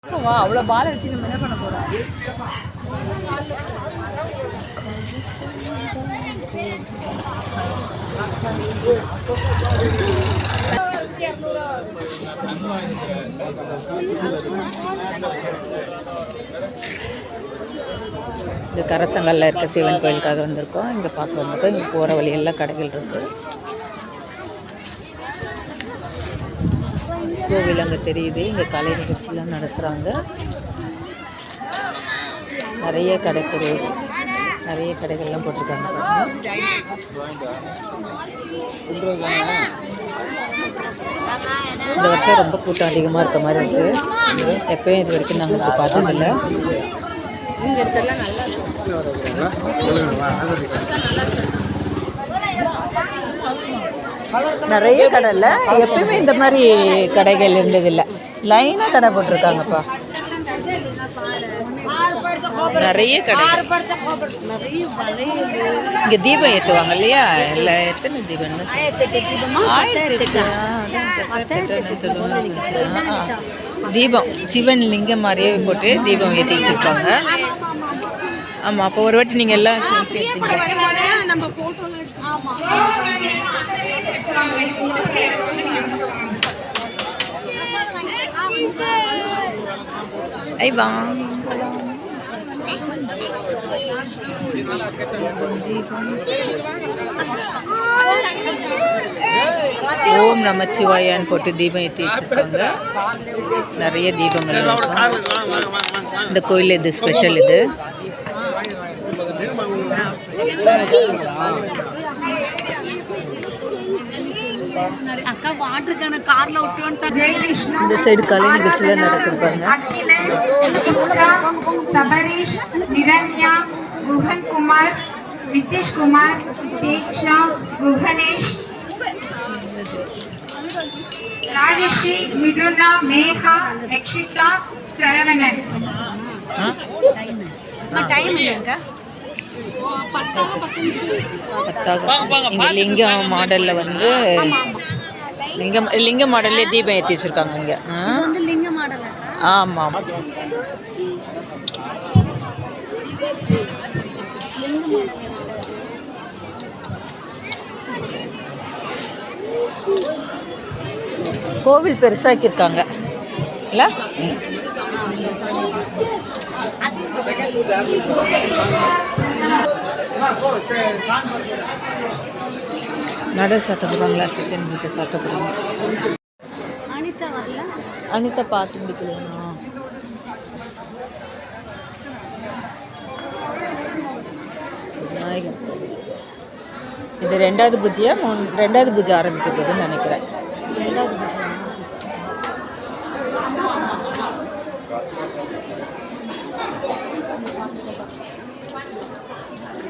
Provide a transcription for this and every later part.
அவ்வளோ பாலை வச்சு நம்ம என்ன பண்ண போகிறோம்? இது கரசங்கல்ல இருக்க சிவன் கோயிலுக்காக வந்திருக்கோம். இங்கே பார்க்க வந்திருக்கோம். இங்கே போகிற வழியெல்லாம் கடைகள் இருக்குது. கோவில் அங்கே தெரியுது. இங்கே கலை நிகழ்ச்சியெலாம் நடத்துகிறாங்க. நிறைய கடைகள்லாம் போட்டிருக்காங்க. இந்த வருஷம் ரொம்ப கூட்டம் அதிகமாக இருக்க மாதிரி இருக்குது. எப்பயும் இது வரைக்கும் நாங்கள் இப்போ பார்த்ததில்ல. நிறைய கடையில் எப்பயுமே இந்த மாதிரி கடைகள் இருந்ததில்லை. லைனாக கடை போட்டிருக்காங்கப்பா. நிறைய கடை. இங்கே தீபம் ஏற்றுவாங்க இல்லையா? இல்லை, எத்தனை தீபம்னு? 1008 தீபம். சிவன் லிங்கம் மாதிரியே போட்டு தீபம் ஏற்றி வச்சுருக்காங்க. ஆமாம், அப்போ ஒரு வாட்டி நீங்கள் எல்லாம் ஐவா ஓம் நமச்சிவாயான்னு போட்டு தீபம் ஏற்றி வச்சுருக்காங்க. நிறைய தீபங்கள் இந்த கோயில். இது ஸ்பெஷல். இது இந்த சைடு கலை நிகழ்ச்சியில் நடக்குது பாருங்க. சபரீஷ், நிரண்யா, குஹன் குமார், நிதிஷ் குமார், தீக்ஷா, குஹனேஷ், ராஜஸ்ரீ, மிதுனா, மேகா, ரக்ஷிதா, சரவணன். இங்கே லிங்கம் மாடலில் வந்து லிங்க மாடல்லே தீபம் ஏற்றி வச்சுருக்காங்க இங்கே. ஆமாம், கோவில் பெருசாக்கியிருக்காங்க இல்லை? நட சாத்தப்படுவாங்களா? செகண்ட் பூஜை சாத்தப்படுவாங்க. அனிதா பார்த்து முடிக்கலையா? இது ரெண்டாவது பூஜையா? ரெண்டாவது பூஜை ஆரம்பிக்க போகுதுன்னு நினைக்கிறேன். ரெண்டாவது பூஜை.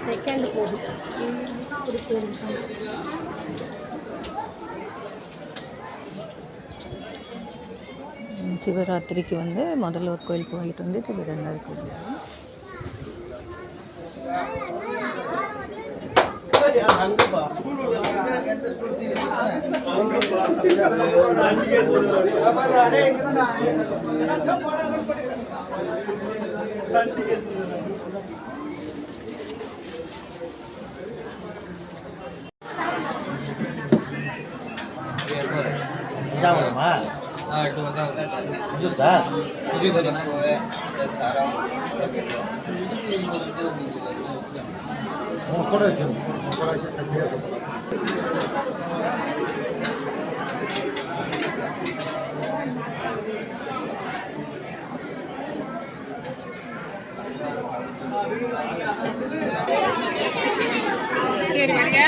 செகண்ட் போகுது. சிவராத்திரிக்கு வந்து முதல்ல ஒரு கோயில் போயிட்டு வந்து இது ரெண்டாவது கோயில். சரி வரியா?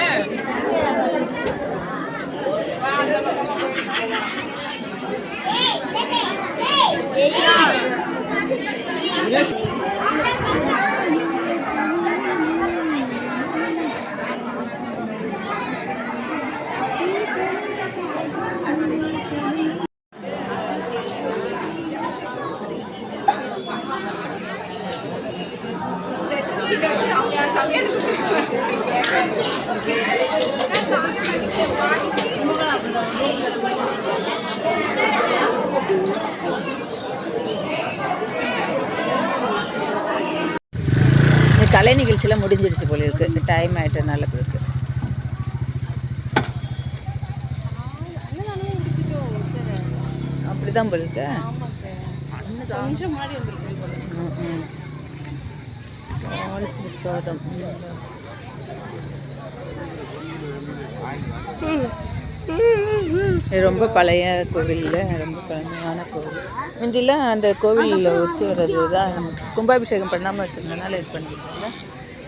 கலை நிகழ்ச்சியெல்லாம் முடிஞ்சிருச்சு போல இருக்கு, டைம் ஆகிட்டனால இருக்கு. அப்படிதான் போல இருக்கு. கொஞ்சம் மாடி வந்துருக்கு பிரசாதம். இது ரொம்ப பழைய கோவில், ரொம்ப பழமையான கோவில். முந்திலாம் அந்த கோவிலில் வச்சு வர்றது தான் நமக்கு கும்பாபிஷேகம் பண்ணாமல் வச்சுருந்தனால இது பண்ணிருக்காங்க.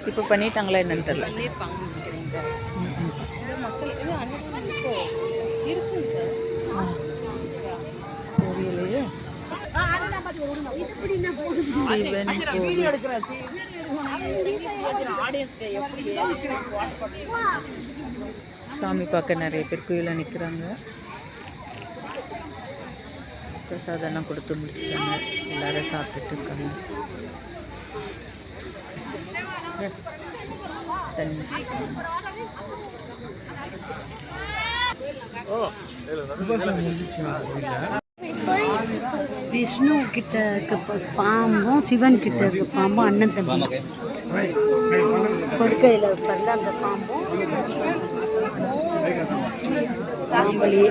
இப்போ பண்ணிட்டாங்களா என்னன்னு தெரியல. கோவிலையே சாமி பார்க்க நிறைய பேர் கோயிலில் நிற்கிறாங்க. பிரசாதம்லாம் கொடுத்து முடிச்சிட்டாங்க, எல்லாரும் சாப்பிட்டுட்டு இருக்காங்க. தண்ணி விஷ்ணு கிட்ட இருக்க பாம்பும் சிவன் கிட்ட இருக்க பாம்பும் அண்ணன் தம்பி கொடுக்கையில் இருப்பார்ல அந்த பாம்பும் பாம்பலி